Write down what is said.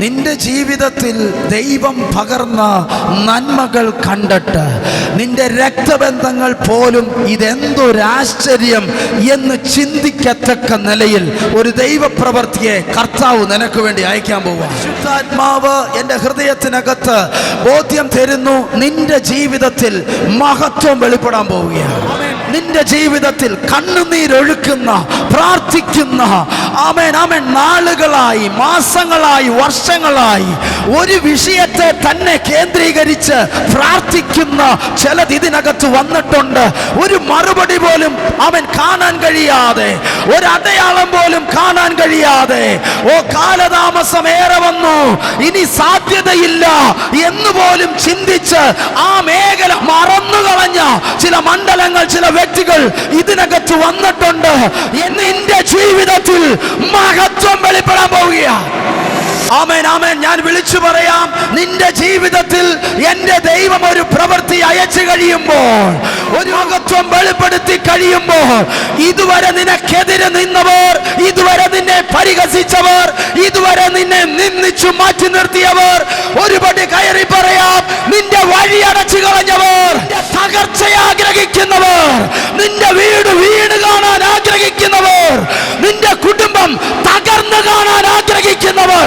നിന്റെ ജീവിതത്തിൽ ദൈവം പകർന്ന നന്മകൾ കണ്ടിട്ട് നിന്റെ രക്തബന്ധങ്ങൾ പോലും ഇതെന്തൊരാശ്ചര്യം എന്ന് ചിന്തിക്കത്തക്ക നിലയിൽ ഒരു ദൈവപ്രവൃത്തിയെ കർത്താവ് നിനക്ക് വേണ്ടി അയക്കാൻ പോവുക. ശുദ്ധാത്മാവ് എൻ്റെ ഹൃദയത്തിനകത്ത് ബോധ്യം തരുന്നു, നിന്റെ ജീവിതത്തിൽ മഹത്വം വെളിപ്പെടാൻ പോവുകയാണ്. നിന്റെ ജീവിതത്തിൽ കണ്ണുനീരൊഴുക്കുന്ന, പ്രാർത്ഥിക്കുന്ന, ആമേൻ ആമേൻ, നാളുകളായി, മാസങ്ങളായി, വർഷങ്ങളായി ഒരു വിഷയത്തെ തന്നെ കേന്ദ്രീകരിച്ച് പ്രാർത്ഥിക്കുന്ന ചിലത് ഇതിനകത്ത് വന്നിട്ടുണ്ട്. ഒരു മറുപടി പോലും അവൻ കാണാൻ കഴിയാതെ, ഒരു അടയാളം പോലും കാണാൻ കഴിയാതെ, ഓ കാലതാമസം ഏറെ വന്നു, ഇനി സാധ്യതയില്ല എന്ന് പോലും ചിന്തിച്ച് ആ മേഖല മറന്നുകളഞ്ഞ ചില മണ്ഡലങ്ങൾ, ചില വ്യക്തികൾ ഇതിനകത്ത് വന്നിട്ടുണ്ട്. നിന്റെ ജീവിതത്തിൽ മഹത്വം വെളിപ്പെടാൻ പോവുകയാണ്. ആമേൻ ആമേൻ. ഞാൻ വിളിച്ചു പറയാം, നിന്റെ ജീവിതത്തിൽ എൻ്റെ ദൈവം ഒരു പ്രവൃത്തി അയച്ചു കഴിയുമ്പോൾ, ഒരു മഹത്വം വെളിപ്പെടുത്തി കഴിയുമ്പോൾ, ഇതുവരെ നിനക്കെതിരെ നിന്നവർ, ഇതുവരെ നിന്നെ പരിഹസിച്ചവർ, ഇതുവരെ നിന്നെ നിന്ദിച്ചു മാറ്റി നിർത്തിയവർ, ഒരുപടി കയറി പറയാം, നിന്റെ വഴി അടച്ചു കളഞ്ഞവർ, തകർച്ചയെ ആഗ്രഹിക്കുന്നവർ, നിന്റെ വീട് വീണ് കാണാൻ ആഗ്രഹിക്കുന്നവർ, നിന്റെ കുടുംബം തകർന്നു കാണാൻ ആഗ്രഹിക്കുന്നവർ,